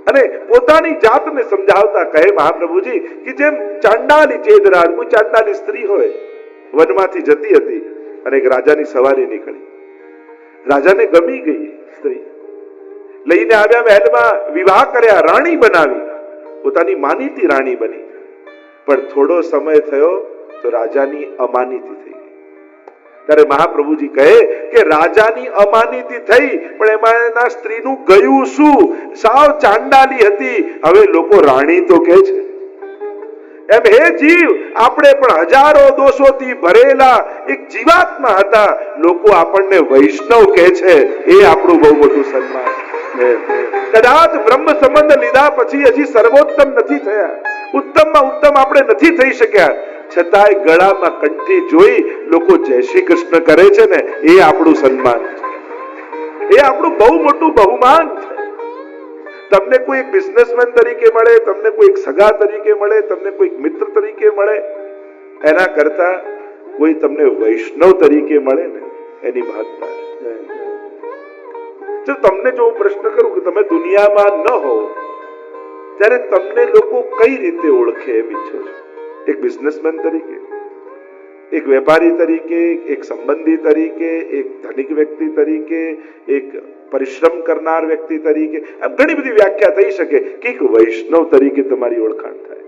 અને પોતાની જાતને સમજાવતા કહે મહાપ્રભુજી કે જેમ ચાંડાલી ચેદરાજ, કોઈ ચાંડાલી સ્ત્રી હોય, વનમાંથી જતી હતી અને એક રાજાની સવારી નીકળી. રાજાને ગમી ગઈ સ્ત્રી, લઈને આવ્યા, મહેલમાં વિવાહ કર્યા, રાણી બનાવી, પોતાની માનીતી રાણી બની. પણ થોડો સમય થયો તો રાજાની અમાનીતી થઈ ગઈ. ત્યારે મહાપ્રભુજી કહે કે રાજાની અમાનીતી થઈ, પણ એમાં એના સ્ત્રીનું ગયું શું? સાવ ચાંડાલી હતી, હવે લોકો રાણી તો કહે છે. એમ હે જીવ, આપણે પણ હજારો દોષોથી ભરેલા એક જીવાત્મા હતા, લોકો આપણને વૈષ્ણવ કહે છે, એ આપણું બહુ મોટું સન્માન. કદાચ બ્રહ્મ સંબંધ લીધા પછી હજી સર્વોત્તમ નથી થયા, ઉત્તમમાં ઉત્તમ આપણે નથી થઈ શક્યા, છતાંય ગળામાં કંઠી જોઈ લોકો જય શ્રી કૃષ્ણ કરે છે ને, એ આપણું સન્માન છે, એ આપણું બહુ મોટું બહુમાન છે. તમને કોઈ એક બિઝનેસમેન તરીકે મળે, તમને કોઈ એક સગા તરીકે મળે, તમને કોઈ મિત્ર તરીકે મળે, એના કરતા કોઈ તમને વૈષ્ણવ તરીકે મળે ને, એની મહત્તા છે. જો તમને જો હું પ્રશ્ન કરું કે તમે દુનિયામાં ન હો ત્યારે તમને લોકો કઈ રીતે ઓળખે એમ ઈચ્છો છો? એક બિઝનેસમેન તરીકે, એક વેપારી તરીકે, એક સંબંધી તરીકે, એક ધનિક વ્યક્તિ તરીકે, એક પરિશ્રમ કરનાર વ્યક્તિ તરીકે, આમ ઘણી બધી વ્યાખ્યા થઈ શકે કે એક વૈષ્ણવ તરીકે તમારી ઓળખાણ થાય.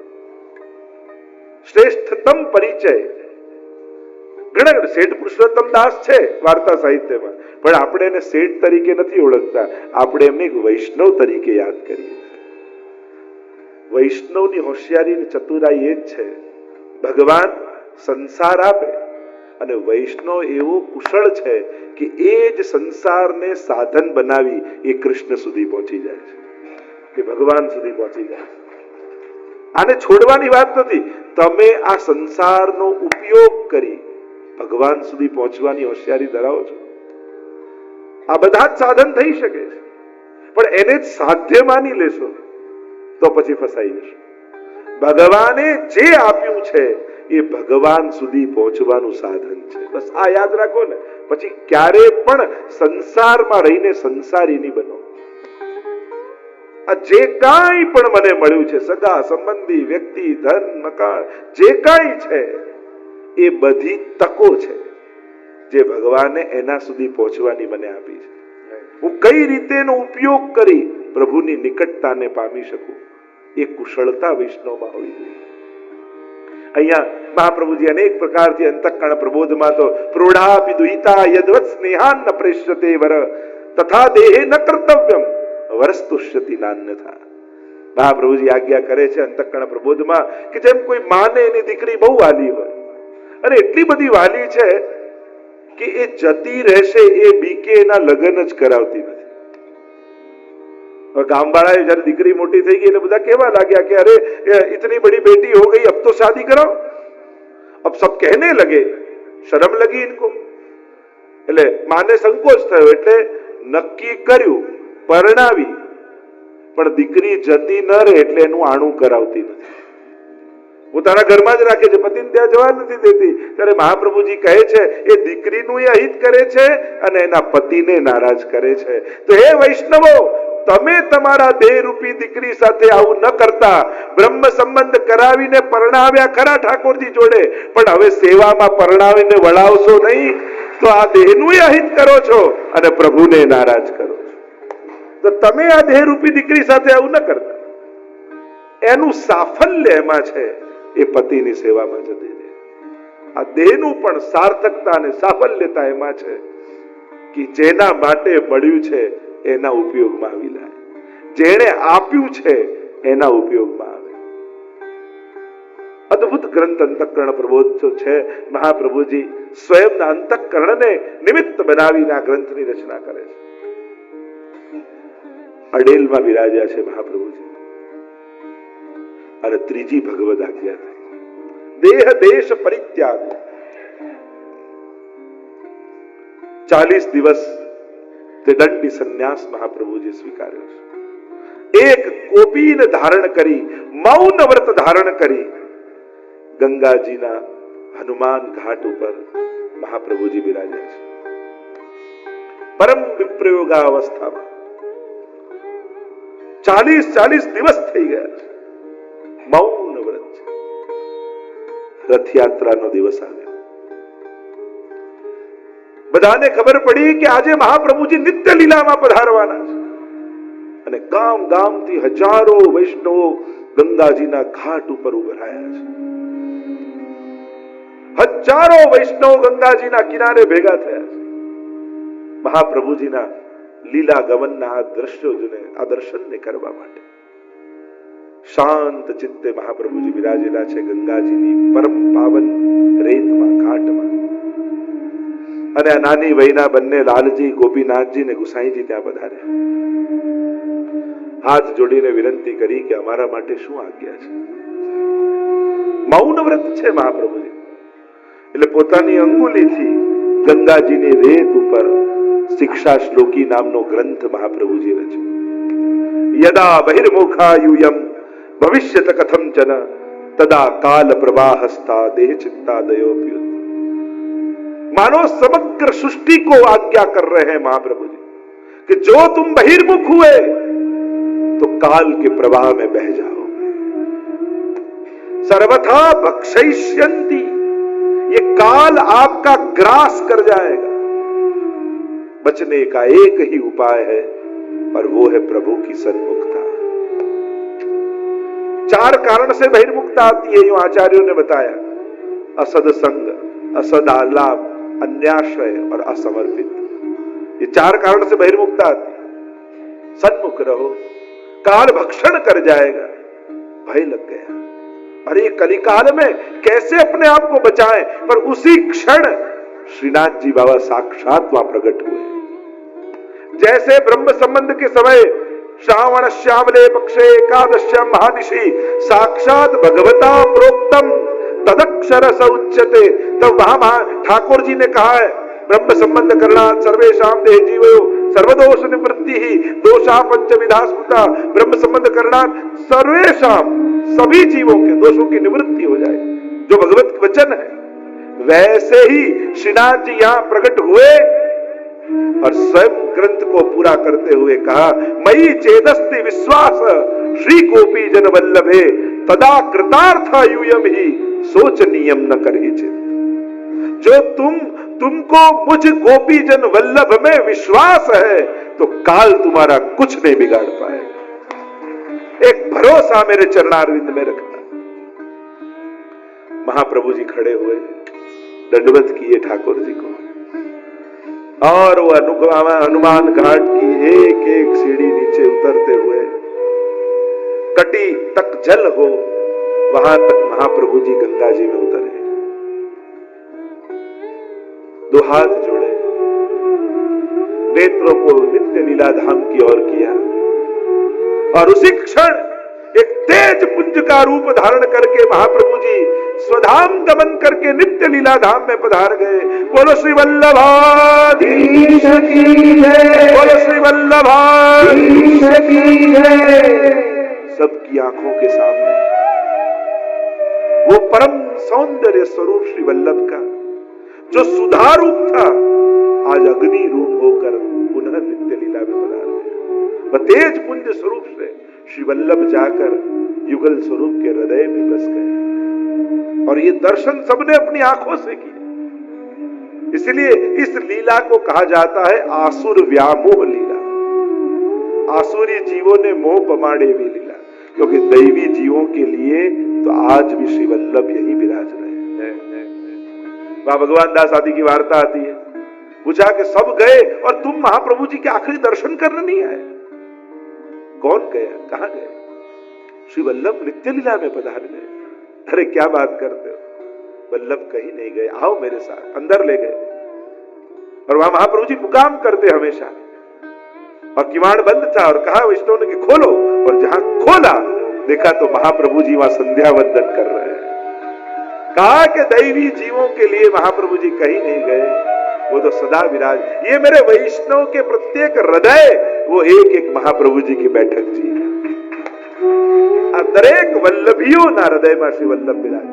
શ્રેષ્ઠતમ પરિચય ઘણા શેઠ પુરુષોત્તમ દાસ છે વાર્તા સાહિત્યમાં, પણ આપણે એને શેઠ તરીકે નથી ઓળખતા, આપણે એમને એક વૈષ્ણવ તરીકે યાદ કરીએ. વૈષ્ણવની હોશિયારી અને ચતુરાઈ એ જ છે, ભગવાન સંસાર આપે અને વૈષ્ણવ એવો કુશળ છે કે એ જ સંસારને સાધન બનાવી એ કૃષ્ણ સુધી પહોંચી જાય છે, કે ભગવાન સુધી પહોંચી જાય છે. આને છોડવાની વાત નથી, તમે આ સંસારનો ઉપયોગ કરી ભગવાન સુધી પહોંચવાની હોશિયારી ધરાવો છો. આ બધા જ સાધન થઈ શકે છે, પણ એને જ સાધ્ય માની લેશો તો પછી ફસાઈ જશો. ભગવાને જે આપ્યું છે એ ભગવાન સુધી પહોંચવાનું સાધન છે. બસ આ યાદ રાખો ને, પછી ક્યારે પણ સંસારમાં રહીને સંસારી નહીં બનો. આ જે કાંઈ પણ મને મળ્યું છે, સગા સંબંધી, વ્યક્તિ, ધન, મકાન, જે કાંઈ છે એ બધી તકો છે જે ભગવાને એના સુધી પહોંચવાની મને આપી છે. હું કઈ રીતે એનો ઉપયોગ કરી પ્રભુની નિકટતાને પામી શકું, એ કુશળતા વૈષ્ણવમાં હોવી જોઈએ. અહીંયા મહાપ્રભુજી અનેક પ્રકારથી અંતઃકરણ પ્રબોધમાં તો પ્રોઢાપી દુહિતા યદવત સ્નેહાન ન પ્રેષ્યતે વર તથા દેહે ન કર્તવ્યમ વરસ્તુષ્યતિ નાન્યથા. મહાપ્રભુજી આજ્ઞા કરે છે અંતઃકરણ પ્રબોધમાં કે જેમ કોઈ માને એની દીકરી બહુ વાલી હોય, અને એટલી બધી વાલી છે કે એ જતી રહેશે એ બીકે એના લગ્ન જ કરાવતી નથી. ગામવાળાએ જયારે દીકરી મોટી થઈ ગઈ એટલે બધા કહેવા લાગ્યા કે અરે इतनी बड़ी बेटी हो गई, अब तो शादी करो. अब सब कहने लगे, शर्म लगी इनको. એટલે માને સંકોચ થયો એટલે નક્કી કર્યું, પરણાવી, પણ દીકરી જતી ન રહે એટલે એનું આણું કરાવતી નથી, પોતાના ઘરમાં જ રાખે છે, પતિને ત્યાં જવા નથી દેતી. ત્યારે મહાપ્રભુજી કહે છે એ દીકરીનું એ અહિત કરે છે અને એના પતિને નારાજ કરે છે. તો હે વૈષ્ણવો, તમે તમારા દેહરૂપી દીકરી સાથે આવું ન કરતા, બ્રહ્મ સંબંધ કરાવીને પરણાવ્યા ખરા ઠાકોરજી જોડે, પણ હવે સેવામાં પરણાવીને વળાવશો નહીં તો આ દેહનું અહિત કરો છો અને પ્રભુને નારાજ કરો છો. તો તમે આ દેહરૂપી દીકરી સાથે આવું ન કરતા. એનું સાફલ્ય એમાં છે, એ પતિની સેવામાં જતી રહે. આ દેહનું પણ સાર્થકતા અને સાફલ્યતા એમાં છે કે જેના માટે મળ્યું છે એના ઉપયોગમાં આવી લાય, જેણે આપ્યું છે એના ઉપયોગમાં આવે. અદ્ભુત ગ્રંથ અંતઃકરણ પ્રબોધ છે. મહાપ્રભુજી સ્વયંના અંતઃકરણને નિમિત્ત બનાવીને આ ગ્રંથની રચના કરે છે. અડેલમાં બિરાજ્યા છે મહાપ્રભુજી, અને ત્રીજી ભગવદ આજ્ઞા થઈ, દેહ દેશ પરિત્યાગ. 40 દિવસ તે દંડી સંન્યાસ મહાપ્રભુજી સ્વીકાર્યો છે. એક કોપીને ધારણ કરી, મૌન વ્રત ધારણ કરી, ગંગાજીના હનુમાન ઘાટ ઉપર મહાપ્રભુજી બિરાજ્યા છે. પરમ વિપ્રયોગાવસ્થામાં 40 દિવસ થઈ ગયા. મૌન વ્રત. રથયાત્રાનો દિવસ આવ્યો. બધાને ખબર પડી કે આજે મહાપ્રભુજી નિત્ય લીલામાં પધારવાના છે અને ગામ ગામથી હજારો વૈષ્ણવો ગંગાજીના ઘાટ ઉપર ઉભરાયા છે. હજારો વૈષ્ણવો ગંગાજીના કિનારે ભેગા થયા છે. મહાપ્રભુજીના લીલા ગમનના આ દ્રશ્યોને, આ દર્શનને કરવા માટે શાંત ચિત્તે મહાપ્રભુજી વિરાજેલા છે ગંગાજીની પરમ પાવન રેતમાં, ઘાટમાં. અને આ નાની વયના બંને લાલજી, ગોપીનાથજી ને ગુસાઈજી ત્યાં પધાર્યા. હાથ જોડીને વિનંતી કરી કે અમારા માટે શું આજ્ઞા છે. મૌન વ્રત છે મહાપ્રભુજી. એટલે પોતાની અંગુલીથી ગંગાજીની રેત ઉપર શિક્ષા શ્લોકી નામનો ગ્રંથ મહાપ્રભુજી રચ્યો. યદા બહિર્મુખાયુયમ ભવિષ્યત કથંચન તદા કાલ પ્રવાહસ્તા દેહ चित्तादयोप्युत. मानो समग्र सृष्टि को आज्ञा कर रहे हैं महाप्रभु जी कि जो तुम बहिर्मुख हुए तो काल के प्रवाह में बह जाओ. सर्वथा भक्षयिष्यन्ति. ये काल आपका ग्रास कर जाएगा. बचने का एक ही उपाय है और वो है प्रभु की सन्मुखता. 4 कारण से बहिर्मुखता आती है, यूं आचार्यों ने बताया. असद संग, असद आलाप, अन्याश्रय और असमर्पित. ये 4 कारण से बहिर्मुखता आती. सन्मुख रहो, काल भक्षण कर जाएगा. भय लग गया, अरे कलिकाल में कैसे अपने आप को बचाएं. पर उसी क्षण श्रीनाथ जी बाबा साक्षात वहां प्रकट हुए. जैसे ब्रह्म संबंध के समय श्रावण श्यामले पक्षे एकादश्याम महादिशि साक्षात भगवता प्रोक्तम तदक्षर स उच्यते. तब वहां ठाकुर जी ने कहा है ब्रह्म संबंध करना सर्वेशाम देह जीवो सर्वदोष निवृत्ति ही दोषा पंचविधा स्मृता. ब्रह्म संबंध करना सर्वेशाम, सभी जीवों के दोषों की निवृत्ति हो जाए, जो भगवत वचन है. वैसे ही श्रीनाथ जी यहां प्रकट हुए और स्वयं ग्रंथ को पूरा करते हुए कहा मयि चेदस्ति विश्वास श्री गोपी जन वल्लभे तदा कृतार्थायूयम ही सोच नियम न करेचित. जो तुमको मुझ गोपी जन वल्लभ में विश्वास है तो काल तुम्हारा कुछ नहीं बिगाड़ पाएगा. एक भरोसा मेरे चरणारविंद में रखना. महाप्रभु जी खड़े हुए, दंडवत किए ठाकुर जी को और वो हनुमान घाट की एक एक सीढ़ी नीचे उतरते हुए कटी तक जल हो वहां तक महाप्रभु जी गंगा जी में उतरे. 2 हाथ जोड़े, नेत्रों को नित्य लीला धाम की ओर किया और उसी क्षण एक तेज पुंज का रूप धारण करके महाप्रभु जी स्वधाम गमन करके नित्य लीला धाम में पधार गए. बोलो श्री वल्लभाधीश की जय, बोलो श्री वल्लभाधीश की जय. सबकी आंखों के सामने वो परम सौंदर्य स्वरूप श्री वल्लभ का जो सुधा रूप था आज अग्नि रूप होकर पुनः नित्य लीला में पधार गए. वह तेज पुंज स्वरूप से श्री वल्लभ जाकर युगल स्वरूप के हृदय में बस गए और ये दर्शन सबने अपनी आंखों से किए. इसलिए इस लीला को कहा जाता है आसुर व्यामोह लीला. आसुरी जीवों ने मोह पमाड़े भी लीला, क्योंकि दैवी जीवों के लिए तो आज भी श्री वल्लभ यही विराज रहे हैं. वहां भगवान दास आदि की वार्ता आती है. पूछा कि सब गए और तुम महाप्रभु जी के आखिरी दर्शन करने नहीं आए. कौन गया, कहां गए? श्री वल्लभ नित्य लीला में पधार गए. अरे क्या बात करते हो, वल्लभ कहीं नहीं गए, आओ मेरे साथ. अंदर ले गए और वहां महाप्रभु जी मुकाम करते हमेशा. और किवाड़ बंद था और कहा वैष्णव ने कि खोलो, और जहां खोला देखा तो महाप्रभु जी वहां संध्या वंदन कर रहे हैं. कहा कि दैवी जीवों के लिए महाप्रभु जी कहीं नहीं गए, वो तो सदा विराज. ये मेरे वैष्णव के प्रत्येक हृदय वो एक एक महाप्रभु जी की बैठक जी. दरेक वल्लभियों ना हृदय में श्री वल्लभ विराज.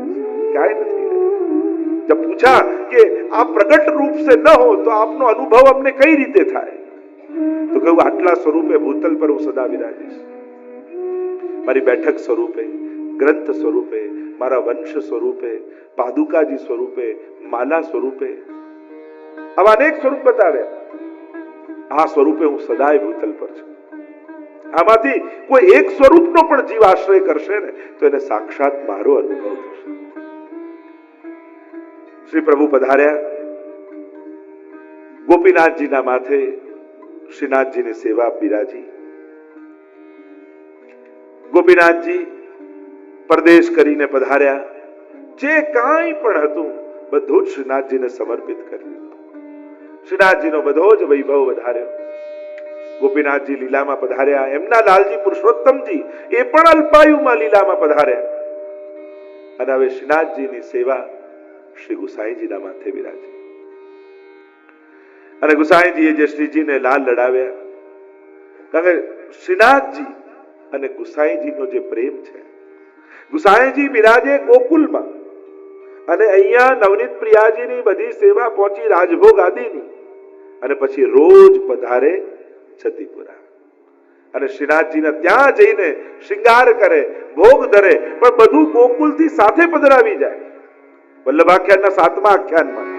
क्या નથી. जब पूछा कि आप प्रकट रूप से न हो तो आपनो अनुभव हमने कई रीते થાય, तो कहू આટલા સ્વરૂપે ભૂતલ પર હું સદા વિરાજીશ. મારી બેઠક સ્વરૂપે, ગ્રંથ સ્વરૂપે, મારા વંશ સ્વરૂપે, પાદુકાજી સ્વરૂપે, માલા સ્વરૂપે, આવા અનેક સ્વરૂપ બતાવ્યા. આ સ્વરૂપે હું સદાય ભૂતલ પર છું. આમાંથી કોઈ એક સ્વરૂપનો પણ જીવ આશ્રય કરશે ને તો એને સાક્ષાત મારો અનુભવ થશે. શ્રી પ્રભુ પધાર્યા. ગોપીનાથજીના માથે શ્રીનાથજીની સેવા બિરાજી. ગોપીનાથજી પરદેશ કરીને પધાર્યા. જે કાંઈ પણ હતું બધું જ શ્રીનાથજીને સમર્પિત કર્યું. શ્રીનાથજીનો બધો જ વૈભવ વધાર્યો. ગોપીનાથજી લીલામાં પધાર્યા. એમના લાલજી પુરુષોત્તમજી એ પણ અલ્પાયુમાં લીલામાં પધાર્યા. અને હવે શ્રીનાથજીની સેવા શ્રી ગુસાઈજીના માથે બિરાજી. અને ગુસાઈજીએ જે શ્રીજીને લાલ લડાવ્યા, કારણ કે શ્રીનાથજી અને ગુસાઈજીનો જે પ્રેમ છે. ગુસાઈજી બિરાજે ગોકુલમાં અને અહીંયા નવનીત પ્રિયાજીની બધી સેવા પહોંચી રાજભોગ આદિની, અને પછી રોજ પધારે છતીપુરા. અને શ્રીનાથજીને ત્યાં જઈને શૃંગાર કરે, ભોગ ધરે, પણ બધું ગોકુલથી સાથે પધરાવી જાય. વલ્લભાખ્યાનના 7મા આખ્યાનમાં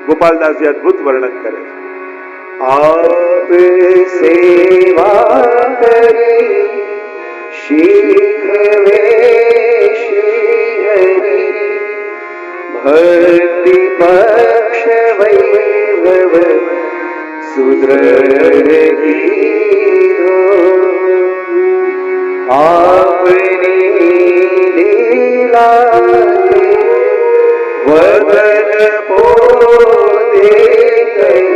ગોપાલદાસજી અદ્ભુત વર્ણન કરે છે. આપ સેવા કરી શીઘ્ર વે શ્રી હરિ ભક્તિ પક્ષ વૈભવ સુદ્રઢ કીધો. આપની લીલા વદન પોતે કરી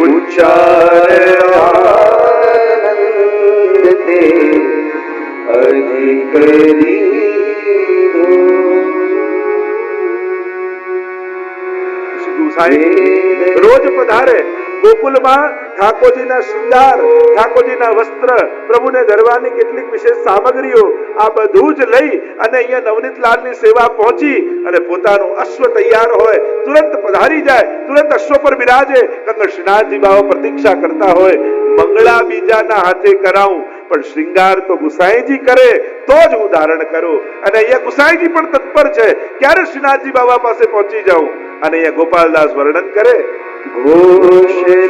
ઉચ્ચાર આનંદ તે અધિક દીધો. રોજ પધારે ગોકુલમાં. ઠાકોરજીના શૃંગાર, ઠાકોરજીના વસ્ત્ર, પ્રભુને ધરવાની કેટલીક વિશેષ સામગ્રીઓ, આ બધું જ લઈ અને અહીંયા નવનીતલાલની સેવા પહોંચી અને પોતાનું અશ્વ તૈયાર હોય તુરંત પધારી જાય, તુરંત અશ્વ પર બિરાજે. કંગર શ્રીનાથજી બાવા પ્રતીક્ષા કરતા હોય, મંગળા બીજાના હાથે કરાવું પણ શ્રૃંગાર તો ગુસાઈજી કરે તો જ હું ધારણ કરું. અને અહીંયા ગુસાઈજી પણ તત્પર છે, ક્યારે શ્રીનાથજી બાવા પાસે પહોંચી જાઉં. અને અહીંયા ગોપાલદાસ વર્ણન કરે. ઘોષતી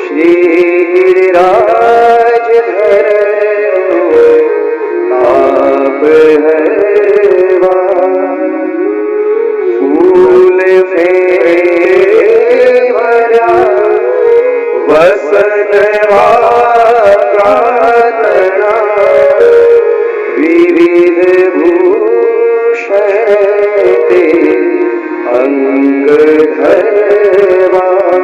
શ્રી ગિરિરાજ ફૂલ વસન વિવિધ ભૂષણ તે અંગ ધરવા.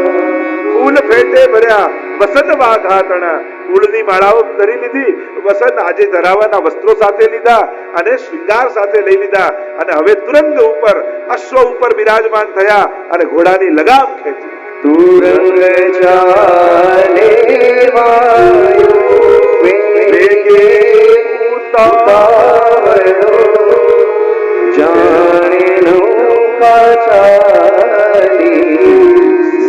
ફૂલ ફેટે ભર્યા, વસન વાઘાતણા, ફૂલની માળાઓ ધરી લીધી, વસન આજે ધરાવાના વસ્ત્રો સાથે લીધા અને શૃંગાર સાથે લઈ લીધા. અને હવે તુરંગ ઉપર, અશ્વ ઉપર બિરાજમાન થયા અને ઘોડાની લગામ ખેંચી. તુરંગ ચાલે વાયુ વેગે ઉતાવળો જાણે નૌકા ચાલી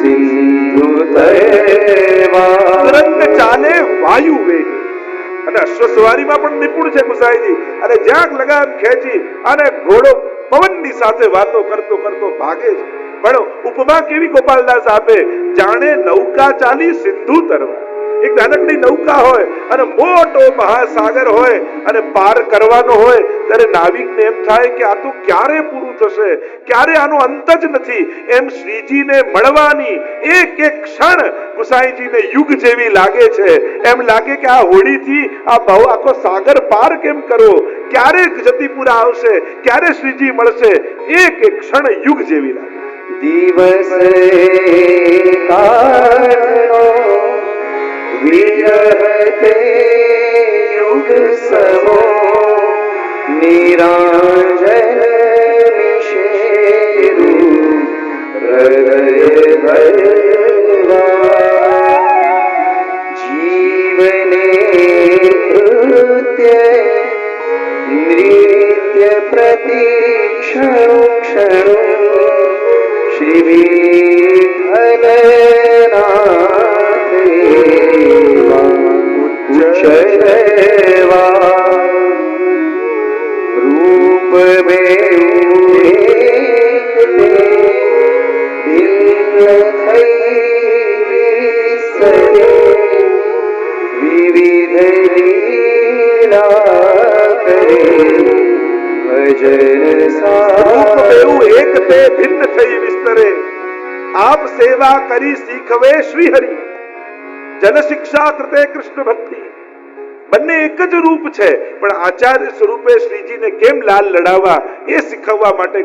સિંધુ તરવા. તુરંગ ચાલે વાયુ વેગ. અને અશ્વસવારીમાં પણ નિપુણ છે ગુસાઈજી. અને જ્યાં લગામ ખેંચી અને ઘોડો પવનની સાથે વાતો કરતો કરતો ભાગે છે. પણ ઉપમા કેવી ગોપાલદાસ આપે, જાણે નૌકા ચાલી સિંધુ તરવા. એક નાનકડી નૌકા હોય અને મોટો મહાસાગર હોય અને પાર કરવાનો હોય ત્યારે નાવિકને એમ થાય કે આ તો ક્યારે પૂરું થશે, ક્યારે આનો અંત જ નથી. એમ શ્રીજીને મળવાની એક એક ક્ષણ ગુસાઈજીને યુગ જેવી લાગે છે. એમ લાગે કે આ હોડીથી આ બહુ આખો સાગર પાર કેમ કરો, ક્યારે જતીપુરા આવશે, ક્યારે શ્રીજી મળશે. એક એક ક્ષણ યુગ જેવી લાગે. દિવસ કાળનો વિરહતે યુગ સમો નિરાંજન મિશેરુ હૃદય ભરવા. જીવને કૃત્ય નૃત્ય પ્રતિ ક્ષણો ક્ષણો શ્રી વિઠ્ઠલનાથ એવા ઉચ્ચ એવા રૂપ બેઉ ભિન્ન થઈ વિસરે વિવિધ લીલા કરે ભજન રૂપ બેઉ એક તે ભિન્ન થઈ વિસ્તરે આપ સેવા કરી શીખવે શ્રી હરિ જન શિક્ષા કૃતે કૃષ્ણ ભક્તિ બંને એક જ રૂપ છે પણ આચાર્ય સ્વરૂપે શ્રીજીને કેમ લાલ લડાવવા એ શીખવવા માટે